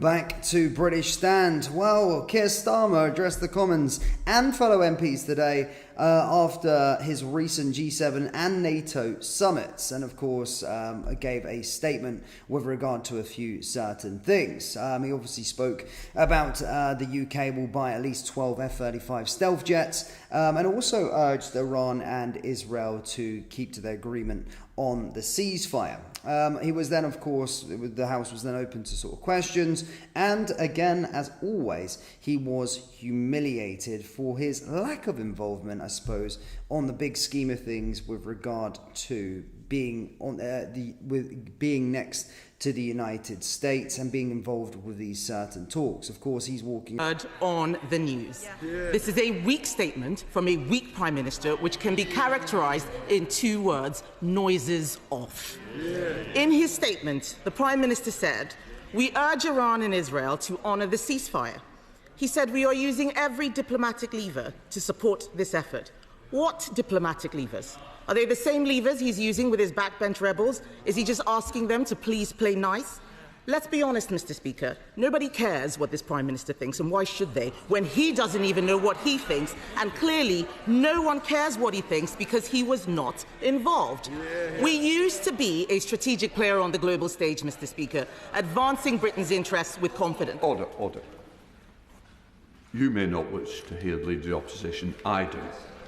back to British Stand. Well, Keir Starmer addressed the Commons and fellow MPs today after his recent G7 and NATO summits, and of course gave a statement with regard to a few certain things. He obviously spoke about the UK will buy at least 12 F-35 stealth jets, and also urged Iran and Israel to keep to their agreement on the ceasefire. He was then, of course, the House was then open to sort of questions, and again, as always, he was humiliated for his lack of involvement, I suppose, on the big scheme of things with regard to being on being next to the United States and being involved with these certain talks. Of course, he's walking on the news. Yeah. This is a weak statement from a weak Prime Minister, which can be characterised in two words: noises off. Yeah. In his statement, the Prime Minister said, "We urge Iran and Israel to honour the ceasefire." He said, "We are using every diplomatic lever to support this effort." What diplomatic levers? Are they the same levers he's using with his backbench rebels? Is he just asking them to please play nice? Let's be honest, Mr. Speaker. Nobody cares what this Prime Minister thinks, and why should they, when he doesn't even know what he thinks, and clearly no one cares what he thinks because he was not involved. Yeah. We used to be a strategic player on the global stage, Mr. Speaker, advancing Britain's interests with confidence. Order, order. You may not wish to hear the Leader of the Opposition. I do.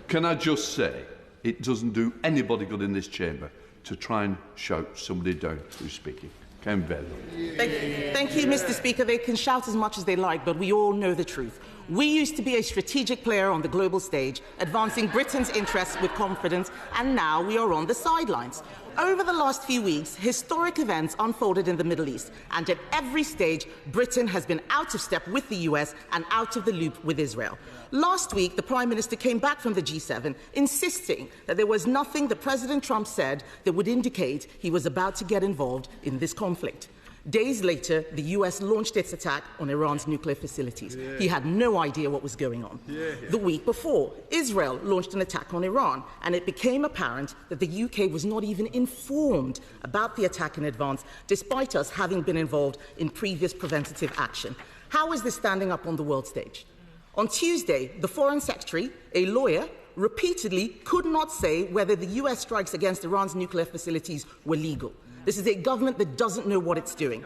Can I just say, it doesn't do anybody good in this chamber to try and shout somebody down who's speaking. Thank you, Mr. Speaker. They can shout as much as they like, but we all know the truth. We used to be a strategic player on the global stage, advancing Britain's interests with confidence, and now we are on the sidelines. Over the last few weeks, historic events unfolded in the Middle East, and at every stage, Britain has been out of step with the US and out of the loop with Israel. Last week, the Prime Minister came back from the G7, insisting that there was nothing that President Trump said that would indicate he was about to get involved in this conflict. Days later, the US launched its attack on Iran's nuclear facilities. Yeah. He had no idea what was going on. Yeah. The week before, Israel launched an attack on Iran, and it became apparent that the UK was not even informed about the attack in advance, despite us having been involved in previous preventative action. How is this standing up on the world stage? On Tuesday, the Foreign Secretary, a lawyer, repeatedly could not say whether the US strikes against Iran's nuclear facilities were legal. This is a government that doesn't know what it's doing.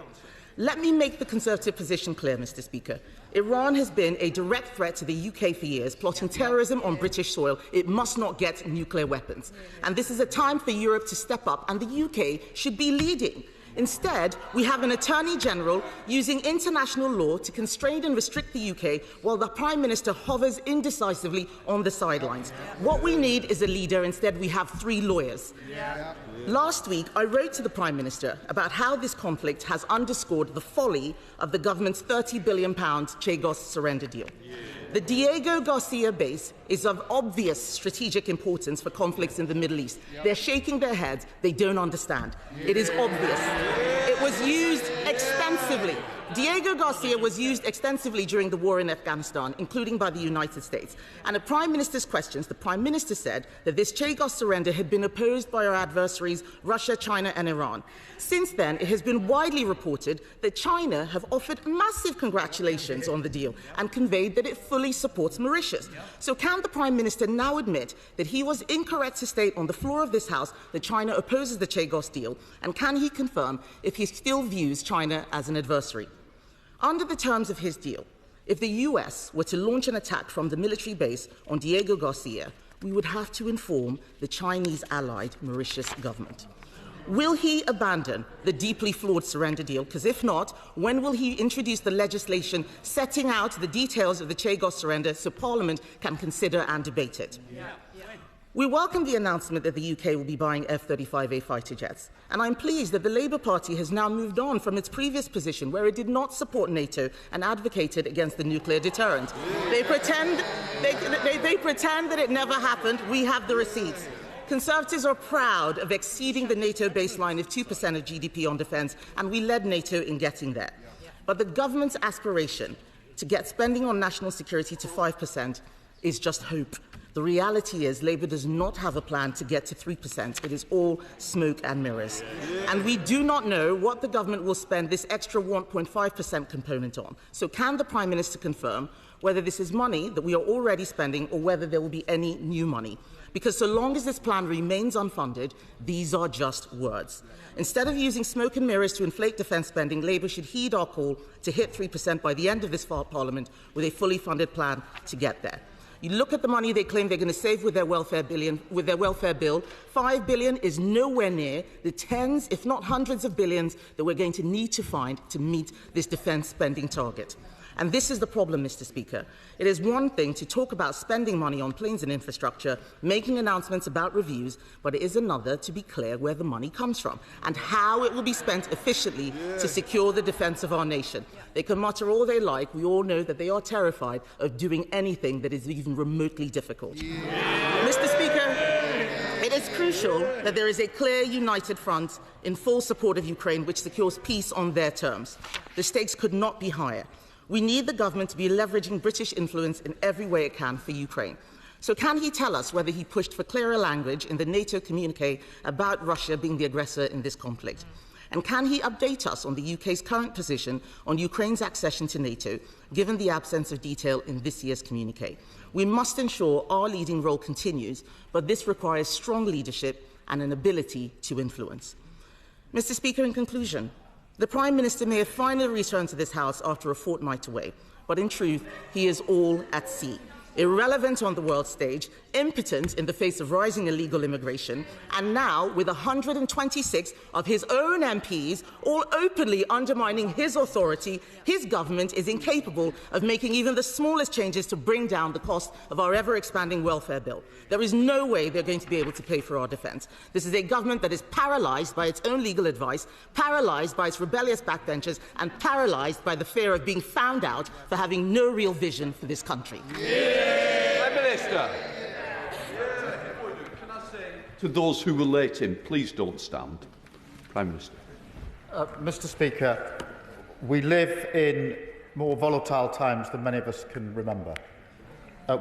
Let me make the Conservative position clear, Mr. Speaker. Iran has been a direct threat to the UK for years, plotting terrorism on British soil. It must not get nuclear weapons. And this is a time for Europe to step up, and the UK should be leading. Instead, we have an Attorney General using international law to constrain and restrict the UK while the Prime Minister hovers indecisively on the sidelines. What we need is a leader. Instead, we have three lawyers. Last week, I wrote to the Prime Minister about how this conflict has underscored the folly of the government's £30 billion Chagos surrender deal. The Diego Garcia base is of obvious strategic importance for conflicts in the Middle East. They're shaking their heads. They don't understand. It is obvious. It was used extensively. Diego Garcia was used extensively during the war in Afghanistan, including by the United States. And at Prime Minister's questions, the Prime Minister said that this Chagos surrender had been opposed by our adversaries, Russia, China and Iran. Since then, it has been widely reported that China have offered massive congratulations on the deal and conveyed that it fully supports Mauritius. So can the Prime Minister now admit that he was incorrect to state on the floor of this House that China opposes the Chagos deal? And can he confirm if he still views China as an adversary? Under the terms of his deal, if the US were to launch an attack from the military base on Diego Garcia, we would have to inform the Chinese allied Mauritius government. Will he abandon the deeply flawed surrender deal? Because if not, when will he introduce the legislation setting out the details of the Chagos surrender so Parliament can consider and debate it? We welcome the announcement that the UK will be buying F-35A fighter jets, and I'm pleased that the Labour Party has now moved on from its previous position where it did not support NATO and advocated against the nuclear deterrent. They pretend that it never happened. We have the receipts. Conservatives are proud of exceeding the NATO baseline of 2% of GDP on defence, and we led NATO in getting there. But the government's aspiration to get spending on national security to 5% is just hope. The reality is Labour does not have a plan to get to 3%. It is all smoke and mirrors. And we do not know what the government will spend this extra 1.5% component on. So can the Prime Minister confirm whether this is money that we are already spending or whether there will be any new money? Because so long as this plan remains unfunded, these are just words. Instead of using smoke and mirrors to inflate defence spending, Labour should heed our call to hit 3% by the end of this Parliament with a fully funded plan to get there. You look at the money they claim they're going to save with their welfare bill. 5 billion is nowhere near the tens, if not hundreds of billions that we're going to need to find to meet this defence spending target. And this is the problem, Mr. Speaker. It is one thing to talk about spending money on planes and infrastructure, making announcements about reviews, but it is another to be clear where the money comes from and how it will be spent efficiently to secure the defence of our nation. They can mutter all they like. We all know that they are terrified of doing anything that is even remotely difficult. Mr. Speaker, it is crucial that there is a clear, united front in full support of Ukraine which secures peace on their terms. The stakes could not be higher. We need the government to be leveraging British influence in every way it can for Ukraine. So can he tell us whether he pushed for clearer language in the NATO communique about Russia being the aggressor in this conflict? And can he update us on the UK's current position on Ukraine's accession to NATO, given the absence of detail in this year's communique? We must ensure our leading role continues, but this requires strong leadership and an ability to influence. Mr. Speaker, in conclusion, the Prime Minister may have finally returned to this House after a fortnight away, but in truth, he is all at sea. Irrelevant on the world stage, impotent in the face of rising illegal immigration, and now with 126 of his own MPs all openly undermining his authority, his government is incapable of making even the smallest changes to bring down the cost of our ever-expanding welfare bill. There is no way they're going to be able to pay for our defence. This is a government that is paralysed by its own legal advice, paralysed by its rebellious backbenchers, and paralysed by the fear of being found out for having no real vision for this country. Prime Minister. Can I say to those who were late in, please don't stand. Prime Minister. Mr. Speaker, we live in more volatile times than many of us can remember,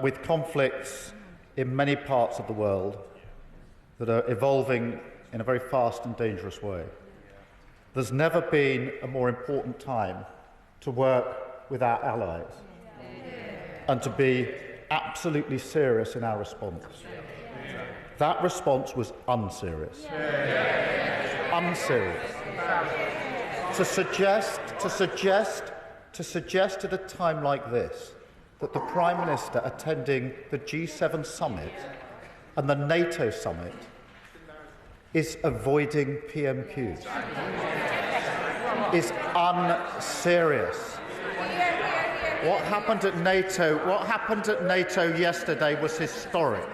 with conflicts in many parts of the world that are evolving in a very fast and dangerous way. There's never been a more important time to work with our allies and to be absolutely serious in our response. That response was unserious. Unserious. To suggest at a time like this that the Prime Minister attending the G7 summit and the NATO summit is avoiding PMQs is unserious. What happened at NATO yesterday was historic.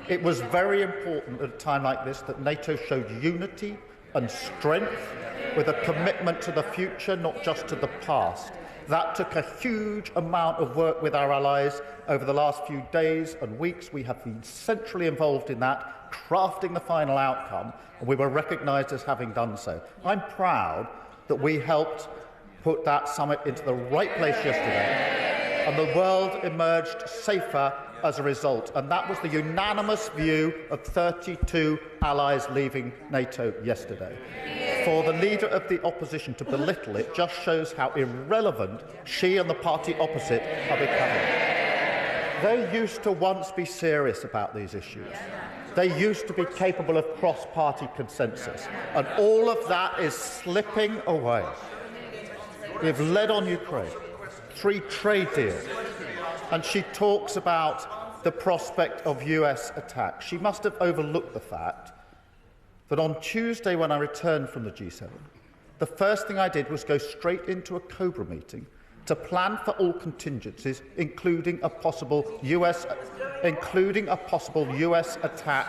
It was very important at a time like this that NATO showed unity and strength with a commitment to the future, not just to the past. That took a huge amount of work with our allies over the last few days and weeks. We have been centrally involved in that, crafting the final outcome, and we were recognised as having done so. I'm proud that we helped put that summit into the right place yesterday, and the world emerged safer as a result. And that was the unanimous view of 32 allies leaving NATO yesterday. For the leader of the opposition to belittle it just shows how irrelevant she and the party opposite are becoming. They used to once be serious about these issues. They used to be capable of cross-party consensus. And all of that is slipping away. We've led on Ukraine, 3 trade deals, and she talks about the prospect of US attack. She must have overlooked the fact that on Tuesday, when I returned from the G7, the first thing I did was go straight into a COBRA meeting to plan for all contingencies, including a possible US attack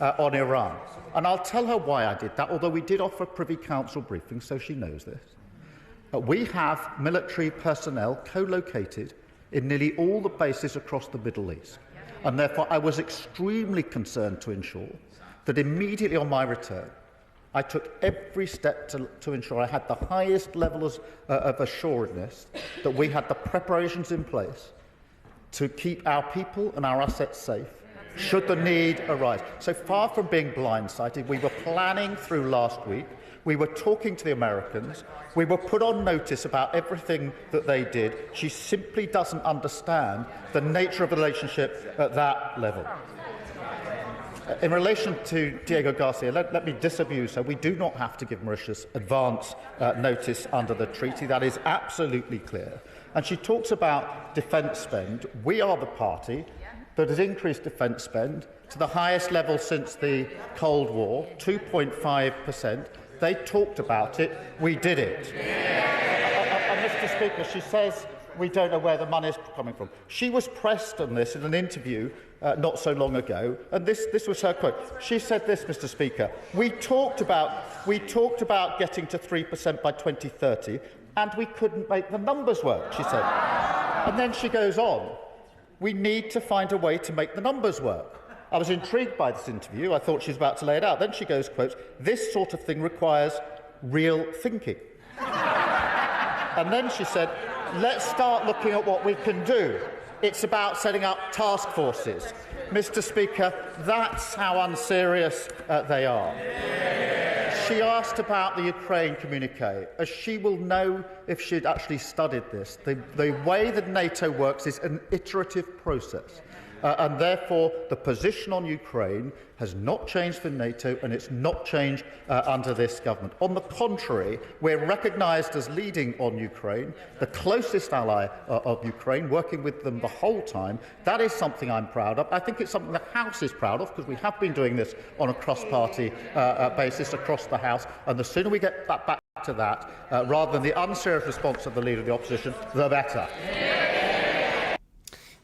on Iran. And I'll tell her why I did that, although we did offer a Privy Council briefing, so she knows this. We have military personnel co-located in nearly all the bases across the Middle East, and therefore I was extremely concerned to ensure that immediately on my return I took every step to ensure I had the highest levels of assuredness that we had the preparations in place to keep our people and our assets safe should the need arise. So far from being blindsided, we were planning through last week. We were talking to the Americans. We were put on notice about everything that they did. She simply doesn't understand the nature of the relationship at that level. In relation to Diego Garcia, let me disabuse her. We do not have to give Mauritius advance notice under the treaty. That is absolutely clear. And she talks about defence spend. We are the party that has increased defence spend to the highest level since the Cold War, 2.5%. They talked about it. We did it. Mr. Speaker, she says we don't know where the money is coming from. She was pressed on this in an interview not so long ago, and this was her quote. She said this, Mr. Speaker, we talked about getting to 3% by 2030, and we couldn't make the numbers work, she said. And then she goes on, we need to find a way to make the numbers work. I was intrigued by this interview. I thought she was about to lay it out. Then she goes, quotes, this sort of thing requires real thinking. And then she said, let's start looking at what we can do. It's about setting up task forces. Mr. Speaker, that's how unserious they are. She asked about the Ukraine communique. As she will know if she'd actually studied this, the way that NATO works is an iterative process. And therefore, the position on Ukraine has not changed for NATO, and it's not changed under this government. On the contrary, we're recognised as leading on Ukraine, the closest ally of Ukraine, working with them the whole time. That is something I'm proud of. I think it's something the House is proud of, because we have been doing this on a cross-party basis across the House, and the sooner we get back to that, rather than the unserious response of the Leader of the Opposition, the better.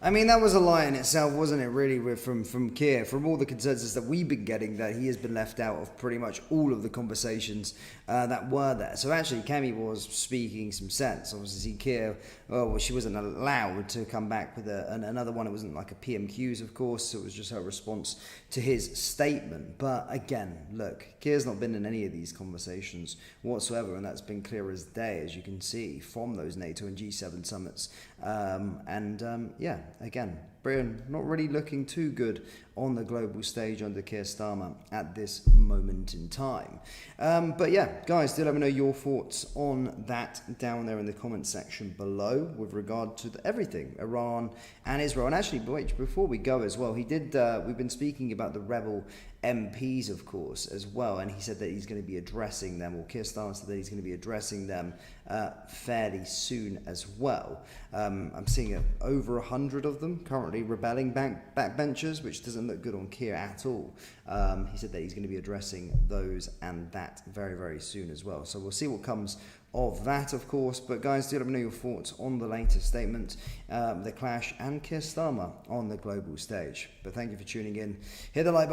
I mean, that was a lie in itself, wasn't it, really, from Keir, from all the consensus that we've been getting, that he has been left out of pretty much all of the conversations that were there. So actually, Kemi was speaking some sense. Obviously, Keir, well, she wasn't allowed to come back with another one. It wasn't like a PMQs, of course, so it was just her response to his statement. But again, look, Keir's not been in any of these conversations whatsoever, and that's been clear as day, as you can see, from those NATO and G7 summits. Yeah, again, Britain not really looking too good on the global stage under Keir Starmer at this moment in time. But yeah, guys, do let me know your thoughts on that down there in the comment section below with regard to everything, Iran and Israel. And actually, wait, before we go as well, we've been speaking about the rebel MPs, of course, as well, and he said that he's going to be addressing them, or Keir Starmer said that he's going to be addressing them fairly soon as well. I'm seeing over 100 of them currently rebelling backbenchers, which doesn't look good on Keir at all. He said that he's going to be addressing those and that very, very soon as well. So we'll see what comes of that, of course. But guys, do let me know your thoughts on the latest statement, the clash, and Keir Starmer on the global stage. But thank you for tuning in. Hit the like button.